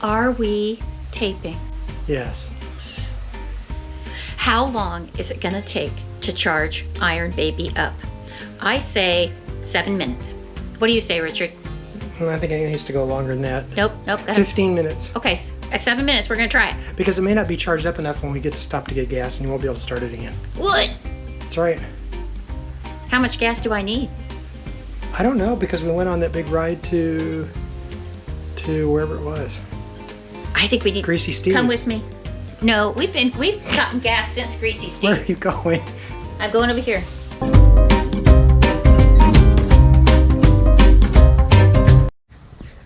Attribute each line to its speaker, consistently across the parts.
Speaker 1: Are we taping?
Speaker 2: Yes.
Speaker 1: How long is it gonna take to charge Iron Baby up? I say 7 minutes. What do you say, Richard?
Speaker 2: I think it needs to go longer than that.
Speaker 1: Nope.
Speaker 2: 15 minutes.
Speaker 1: Okay, at 7 minutes, we're gonna try it.
Speaker 2: Because it may not be charged up enough when we get to stop to get gas and you won't be able to start it again.
Speaker 1: What?
Speaker 2: That's right.
Speaker 1: How much gas do I need?
Speaker 2: I don't know, because we went on that big ride to wherever it was.
Speaker 1: I think we need
Speaker 2: Greasy Steve's.
Speaker 1: Come with me. No, we've gotten gas since Greasy Steve's.
Speaker 2: Where are you going?
Speaker 1: I'm going over here.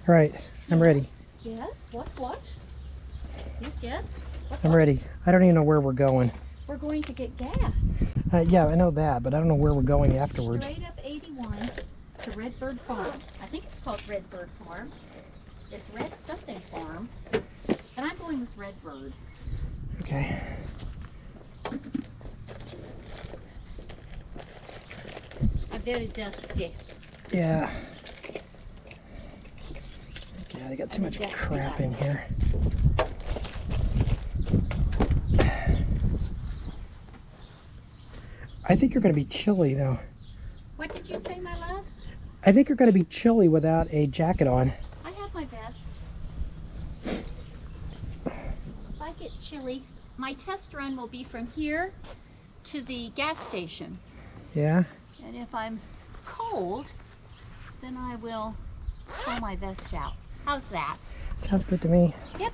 Speaker 2: All right, I'm ready.
Speaker 1: Yes, what? Yes.
Speaker 2: I'm ready. I don't even know where we're going.
Speaker 1: We're going to get gas.
Speaker 2: Yeah, I know that, but I don't know where we're going afterwards.
Speaker 1: Straight up 81 to Redbird Farm. I think it's called Redbird Farm. It's Red something Farm. And I'm going with Redbird.
Speaker 2: Okay.
Speaker 1: I'm very dusty.
Speaker 2: Yeah. Yeah, they got too much crap in here. I think you're going to be chilly, though.
Speaker 1: What did you say, my love?
Speaker 2: I think you're going to be chilly without a jacket on.
Speaker 1: I have my vest. If I get chilly, my test run will be from here to the gas station.
Speaker 2: Yeah?
Speaker 1: And if I'm cold, then I will pull my vest out. How's that?
Speaker 2: Sounds good to me.
Speaker 1: Yep.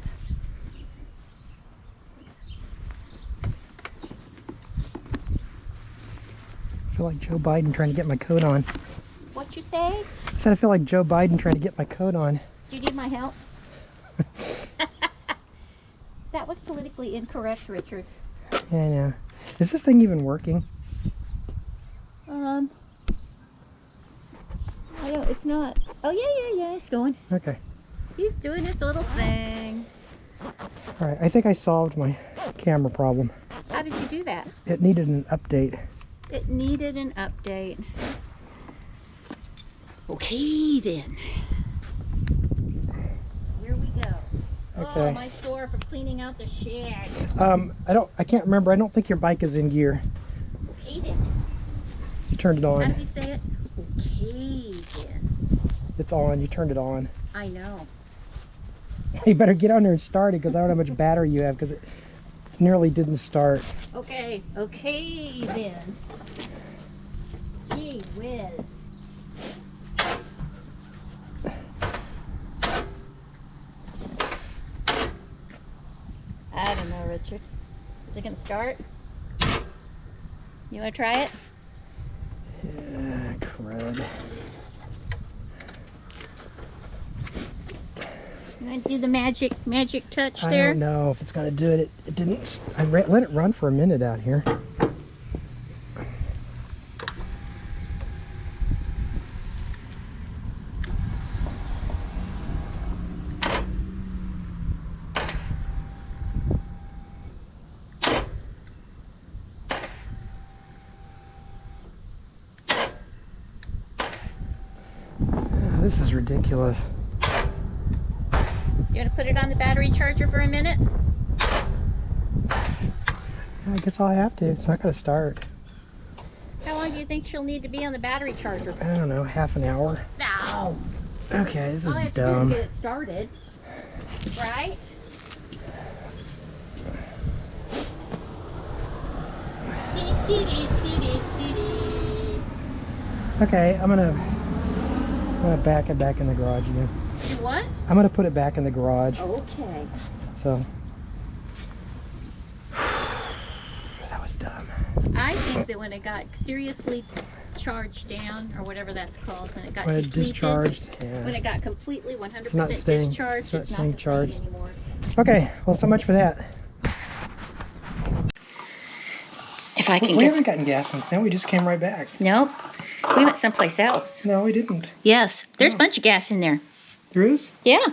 Speaker 2: I feel like Joe Biden trying to get my coat on.
Speaker 1: What you say?
Speaker 2: I said I feel like Joe Biden trying to get my coat on.
Speaker 1: Do you need my help? That was politically incorrect, Richard.
Speaker 2: Yeah, I know. Is this thing even working?
Speaker 1: I don't, it's not. Oh, yeah, it's going.
Speaker 2: Okay.
Speaker 1: He's doing his little thing.
Speaker 2: All right, I think I solved my camera problem.
Speaker 1: How did you do that?
Speaker 2: It needed an update.
Speaker 1: It needed an update. Okay, then. Here we go.
Speaker 2: Okay.
Speaker 1: Oh, my sore from cleaning out the shed.
Speaker 2: I can't remember. I don't think your bike is in gear.
Speaker 1: Okay, then.
Speaker 2: You turned it
Speaker 1: How
Speaker 2: on.
Speaker 1: did you say it? Okay, then.
Speaker 2: It's on. You turned it on.
Speaker 1: I know.
Speaker 2: You better get on there and start it, because I don't know how much battery you have, because it nearly didn't start.
Speaker 1: Okay, then. Gee whiz. I don't know, Richard. Is it gonna start? You wanna try it?
Speaker 2: Yeah, crud.
Speaker 1: You wanna do the magic touch
Speaker 2: I
Speaker 1: there?
Speaker 2: don't know if it's gonna do it. It didn't. I let it run for a minute out here. This is ridiculous.
Speaker 1: You wanna put it on the battery charger for a minute?
Speaker 2: I guess I'll have to. It's not gonna start.
Speaker 1: How long do you think she'll need to be on the battery charger?
Speaker 2: I don't know, half an hour.
Speaker 1: No.
Speaker 2: Okay, this
Speaker 1: All I
Speaker 2: is
Speaker 1: have to do
Speaker 2: dumb.
Speaker 1: is get it started. Right?
Speaker 2: Okay, I'm gonna back it back in the garage again.
Speaker 1: You what?
Speaker 2: I'm gonna put it back in the garage.
Speaker 1: Okay.
Speaker 2: So that was dumb.
Speaker 1: I think that when it got seriously charged down, or whatever that's called, when it got
Speaker 2: When it
Speaker 1: depleted,
Speaker 2: discharged, yeah.
Speaker 1: when it got completely
Speaker 2: It's not
Speaker 1: 100%
Speaker 2: staying-
Speaker 1: discharged,
Speaker 2: it's
Speaker 1: it's
Speaker 2: not
Speaker 1: not
Speaker 2: staying
Speaker 1: the
Speaker 2: charged.
Speaker 1: same anymore.
Speaker 2: Okay, well, so much for that.
Speaker 1: If I can
Speaker 2: We
Speaker 1: get...
Speaker 2: haven't gotten gas since then. We just came right back.
Speaker 1: Nope. We went someplace else.
Speaker 2: No, we didn't.
Speaker 1: Yes. There's
Speaker 2: No.
Speaker 1: a bunch of gas in there.
Speaker 2: There is?
Speaker 1: Yeah.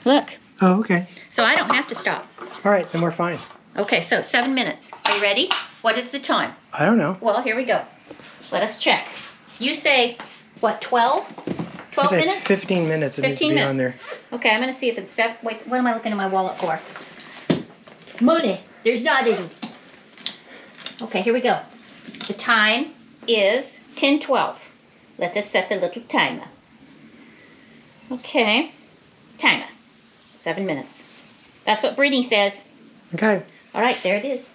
Speaker 1: Look.
Speaker 2: Oh, okay.
Speaker 1: So I don't have to stop.
Speaker 2: All right, then we're fine.
Speaker 1: Okay, so 7 minutes. Are you ready? What is the time?
Speaker 2: I don't know.
Speaker 1: Well, here we go. Let us check. You say, what, 12? 12
Speaker 2: I said
Speaker 1: minutes?
Speaker 2: 15 minutes it needs to
Speaker 1: 15
Speaker 2: be on there.
Speaker 1: minutes. Okay, I'm going to see if it's wait, what am I looking in my wallet for? Money. There's not any. Okay, here we go. The time is 10:12. Let us set the little timer. Okay. Timer. 7 minutes. That's what Brittany says.
Speaker 2: Okay.
Speaker 1: All right, there it is.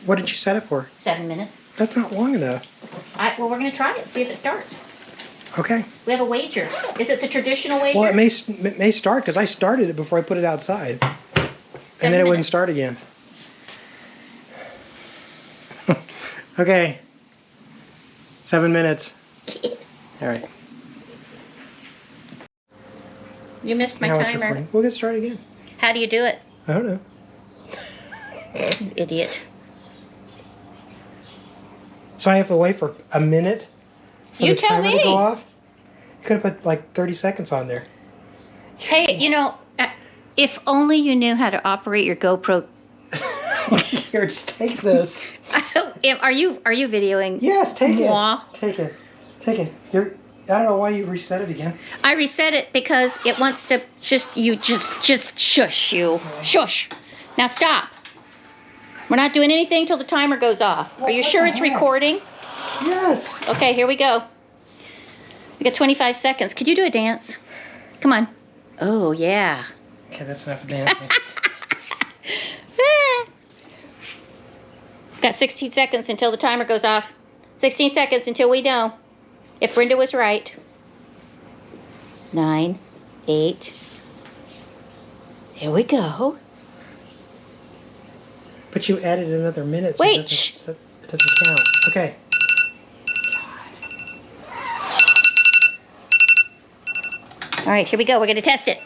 Speaker 2: What did you set it for?
Speaker 1: 7 minutes.
Speaker 2: That's not long enough.
Speaker 1: Well, we're going to try it, see if it starts.
Speaker 2: Okay.
Speaker 1: We have a wager. Is it the traditional wager?
Speaker 2: Well, it may start because I started it before I put it outside.
Speaker 1: 7
Speaker 2: And then it wouldn't
Speaker 1: minutes.
Speaker 2: start again. Okay. 7 minutes. All right.
Speaker 1: You missed my
Speaker 2: Now it's
Speaker 1: timer.
Speaker 2: recording. We'll get started again.
Speaker 1: How do you do it?
Speaker 2: I don't know.
Speaker 1: You idiot.
Speaker 2: So I have to wait for a minute for
Speaker 1: You
Speaker 2: the
Speaker 1: tell
Speaker 2: timer
Speaker 1: me.
Speaker 2: to go off? You could have put like 30 seconds on there.
Speaker 1: Hey, you know, if only you knew how to operate your GoPro.
Speaker 2: Here, just take this.
Speaker 1: Are you videoing?
Speaker 2: Yes, take
Speaker 1: Moi?
Speaker 2: it. Take it. Take it. I don't know why you reset it again.
Speaker 1: I reset it because it wants to just shush you. Shush. Now stop. We're not doing anything till the timer goes off. Are you
Speaker 2: What
Speaker 1: sure
Speaker 2: the
Speaker 1: it's
Speaker 2: heck?
Speaker 1: recording?
Speaker 2: Yes.
Speaker 1: Okay, here we go. We got 25 seconds. Could you do a dance? Come on. Oh, yeah.
Speaker 2: Okay, that's enough of dancing.
Speaker 1: Got 16 seconds until the timer goes off. 16 seconds until we know if Brenda was right. 9, 8. Here we go.
Speaker 2: But you added another minute, so
Speaker 1: Wait,
Speaker 2: it doesn't count. Okay.
Speaker 1: All right, here we go. We're going to test it.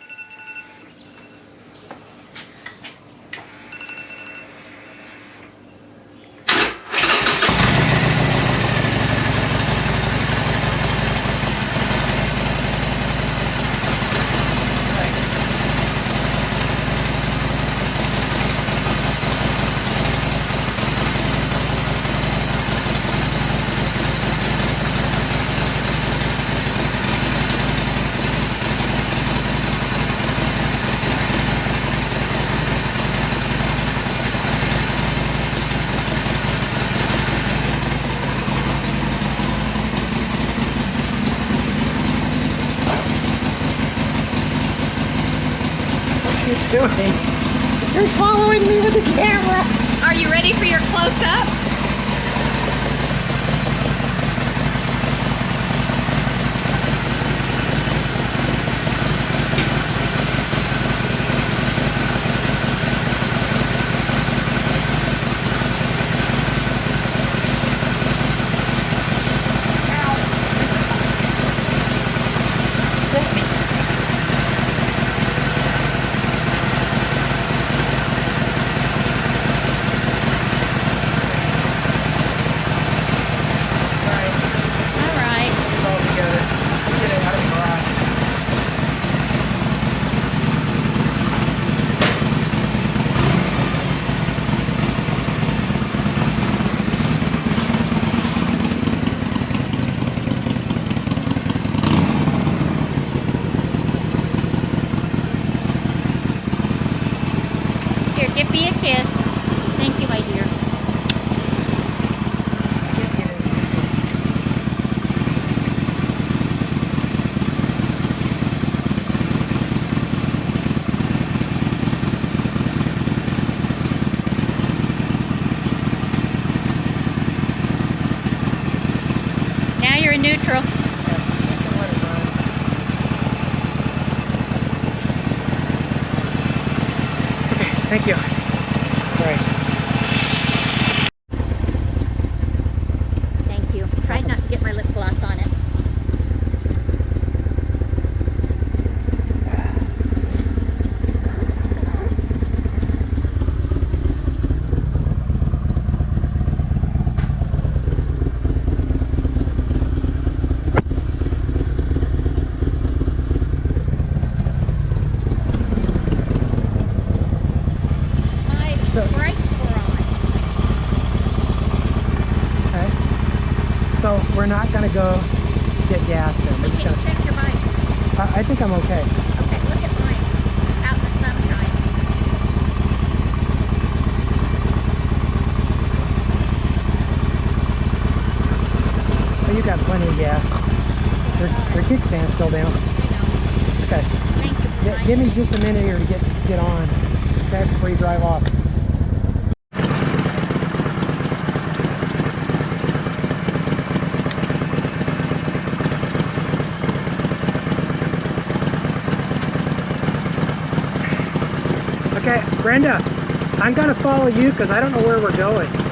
Speaker 2: What are you doing? You're following me with the camera.
Speaker 1: Are you ready for your close-up? All right.
Speaker 2: It's all together. Get it out of the garage.
Speaker 1: Here, give me a kiss. Thank you, my dear. Now you're in neutral.
Speaker 2: Thank you. All right.
Speaker 1: Thank you. Tried not to get my lip gloss on it. My brakes were on.
Speaker 2: Okay. So we're not gonna go get gas then. We're
Speaker 1: You
Speaker 2: just
Speaker 1: can
Speaker 2: gonna,
Speaker 1: check your bike.
Speaker 2: I think I'm okay.
Speaker 1: Okay, look at mine. Out in the sunshine.
Speaker 2: Oh, you got plenty of gas. Your kickstand's still down.
Speaker 1: I know.
Speaker 2: Okay.
Speaker 1: Thank you for
Speaker 2: Give me
Speaker 1: reminding
Speaker 2: just a minute here to get on. Okay, before you drive off. Okay, Brenda, I'm gonna follow you because I don't know where we're going.